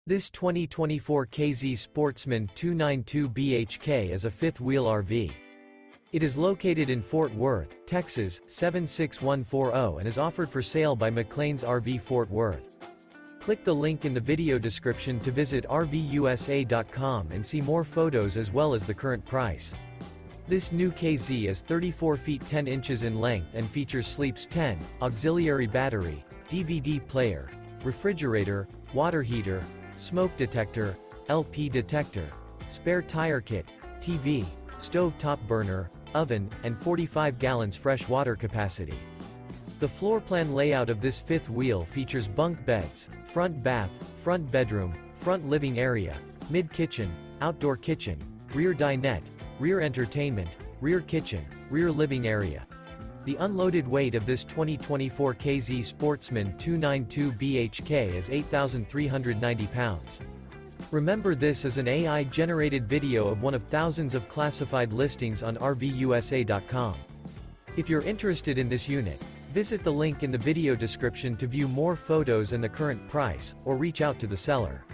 This 2024 KZ Sportsman 292 BHK is a fifth-wheel RV. It is located in Fort Worth, Texas, 76140 and is offered for sale by McLean's RV Fort Worth. Click the link in the video description to visit RVUSA.com and see more photos as well as the current price. This new KZ is 34 feet 10 inches in length and features Sleeps 10, auxiliary battery, DVD player, refrigerator, water heater, smoke detector, LP detector, spare tire kit, TV, stove top burner, oven, and 45 gallons fresh water capacity. The floor plan layout of this fifth wheel features bunk beds, front bath, front bedroom, front living area, mid-kitchen, outdoor kitchen, rear dinette, rear entertainment, rear kitchen, rear living area. The unloaded weight of this 2024 KZ Sportsman 292 BHK is 8,390 pounds. Remember, this is an AI-generated video of one of thousands of classified listings on RVUSA.com. If you're interested in this unit, visit the link in the video description to view more photos and the current price, or reach out to the seller.